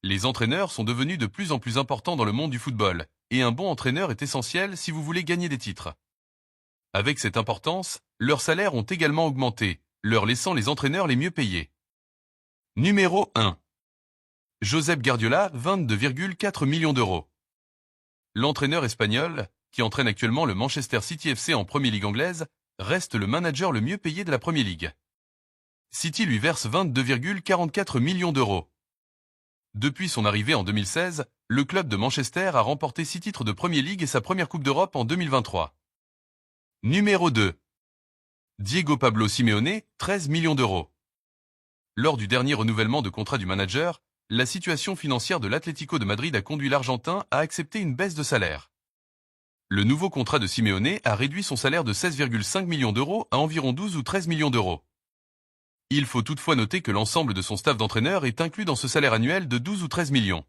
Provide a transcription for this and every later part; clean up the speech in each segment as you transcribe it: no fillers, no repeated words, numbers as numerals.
Les entraîneurs sont devenus de plus en plus importants dans le monde du football, et un bon entraîneur est essentiel si vous voulez gagner des titres. Avec cette importance, leurs salaires ont également augmenté, leur laissant les entraîneurs les mieux payés. Numéro 1. Josep Guardiola, 22,4 millions d'euros. L'entraîneur espagnol, qui entraîne actuellement le Manchester City FC en Premier League anglaise, reste le manager le mieux payé de la Premier League. City lui verse 22,44 millions d'euros. Depuis son arrivée en 2016, le club de Manchester a remporté 6 titres de Premier League et sa première Coupe d'Europe en 2023. Numéro 2. Diego Pablo Simeone, 13 millions d'euros. Lors du dernier renouvellement de contrat du manager, la situation financière de l'Atlético de Madrid a conduit l'Argentin à accepter une baisse de salaire. Le nouveau contrat de Simeone a réduit son salaire de 16,5 millions d'euros à environ 12 ou 13 millions d'euros. Il faut toutefois noter que l'ensemble de son staff d'entraîneur est inclus dans ce salaire annuel de 12 ou 13 millions.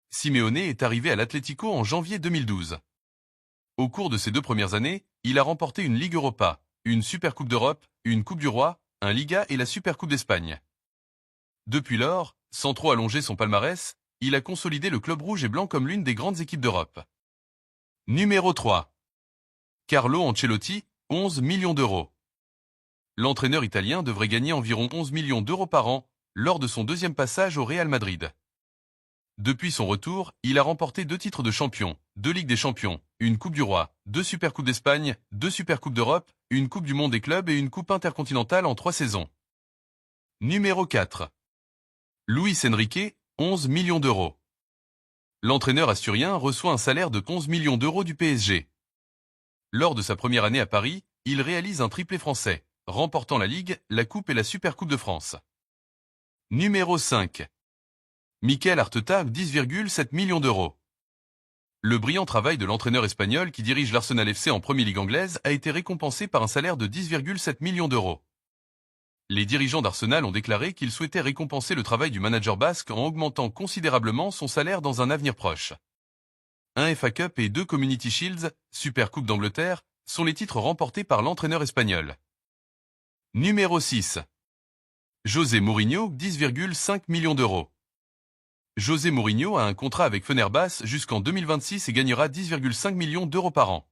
Simeone est arrivé à l'Atlético en janvier 2012. Au cours de ses 2 premières années, il a remporté une Ligue Europa, une Supercoupe d'Europe, une Coupe du Roi, un Liga et la Supercoupe d'Espagne. Depuis lors, sans trop allonger son palmarès, il a consolidé le club rouge et blanc comme l'une des grandes équipes d'Europe. Numéro 3. Carlo Ancelotti, 11 millions d'euros. L'entraîneur italien devrait gagner environ 11 millions d'euros par an lors de son 2e passage au Real Madrid. Depuis son retour, il a remporté 2 titres de champion, 2 Ligues des Champions, une Coupe du Roi, 2 Supercoupes d'Espagne, 2 Supercoupes d'Europe, une Coupe du Monde des clubs et une Coupe intercontinentale en 3 saisons. Numéro 4. Luis Enrique, 11 millions d'euros. L'entraîneur asturien reçoit un salaire de 11 millions d'euros du PSG. Lors de sa première année à Paris, il réalise un triplé français, remportant la Ligue, la Coupe et la Supercoupe de France. Numéro 5. Mikel Arteta, 10,7 millions d'euros. Le brillant travail de l'entraîneur espagnol qui dirige l'Arsenal FC en Premier League anglaise a été récompensé par un salaire de 10,7 millions d'euros. Les dirigeants d'Arsenal ont déclaré qu'ils souhaitaient récompenser le travail du manager basque en augmentant considérablement son salaire dans un avenir proche. Un FA Cup et 2 Community Shields, Supercoupe d'Angleterre, sont les titres remportés par l'entraîneur espagnol. Numéro 6. José Mourinho, 10,5 millions d'euros. José Mourinho a un contrat avec Fenerbahçe jusqu'en 2026 et gagnera 10,5 millions d'euros par an.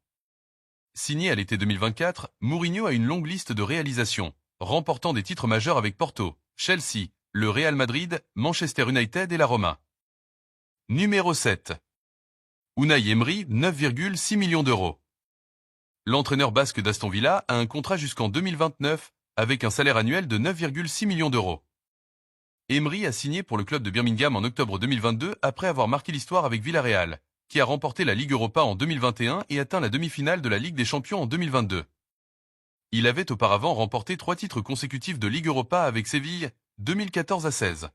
Signé à l'été 2024, Mourinho a une longue liste de réalisations, remportant des titres majeurs avec Porto, Chelsea, le Real Madrid, Manchester United et la Roma. Numéro 7. Unai Emery, 9,6 millions d'euros. L'entraîneur basque d'Aston Villa a un contrat jusqu'en 2029, avec un salaire annuel de 9,6 millions d'euros. Emery a signé pour le club de Birmingham en octobre 2022 après avoir marqué l'histoire avec Villarreal, qui a remporté la Ligue Europa en 2021 et atteint la demi-finale de la Ligue des Champions en 2022. Il avait auparavant remporté 3 titres consécutifs de Ligue Europa avec Séville, 2014 à 16.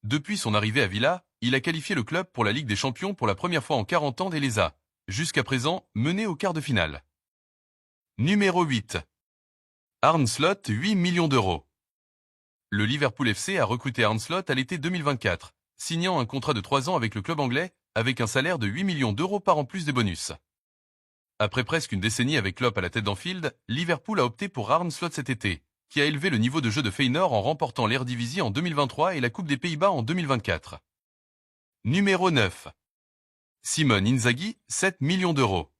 Depuis son arrivée à Villa, il a qualifié le club pour la Ligue des Champions pour la première fois en 40 ans et les a, jusqu'à présent, menés au quart de finale. Numéro 8. Arne Slot, 8 millions d'euros. Le Liverpool FC a recruté Arne Slot à l'été 2024, signant un contrat de 3 ans avec le club anglais, avec un salaire de 8 millions d'euros par an plus des bonus. Après presque une décennie avec Klopp à la tête d'Anfield, Liverpool a opté pour Arne Slot cet été, qui a élevé le niveau de jeu de Feyenoord en remportant l'Eredivisie en 2023 et la Coupe des Pays-Bas en 2024. Numéro 9. Simone Inzaghi, 7 millions d'euros.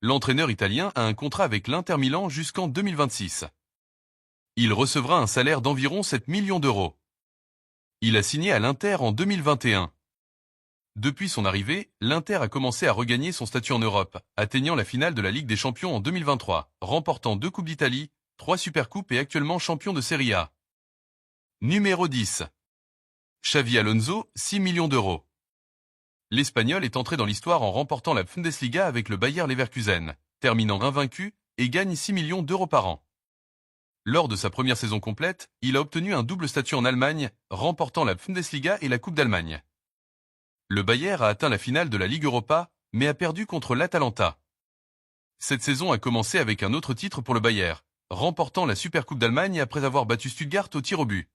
L'entraîneur italien a un contrat avec l'Inter Milan jusqu'en 2026. Il recevra un salaire d'environ 7 millions d'euros. Il a signé à l'Inter en 2021. Depuis son arrivée, l'Inter a commencé à regagner son statut en Europe, atteignant la finale de la Ligue des Champions en 2023, remportant 2 Coupes d'Italie, 3 Supercoupes et actuellement champion de Serie A. Numéro 10. Xavi Alonso, 6 millions d'euros. L'Espagnol est entré dans l'histoire en remportant la Bundesliga avec le Bayer Leverkusen, terminant invaincu, et gagne 6 millions d'euros par an. Lors de sa première saison complète, il a obtenu un double statut en Allemagne, remportant la Bundesliga et la Coupe d'Allemagne. Le Bayer a atteint la finale de la Ligue Europa, mais a perdu contre l'Atalanta. Cette saison a commencé avec un autre titre pour le Bayer, remportant la Supercoupe d'Allemagne après avoir battu Stuttgart au tir au but.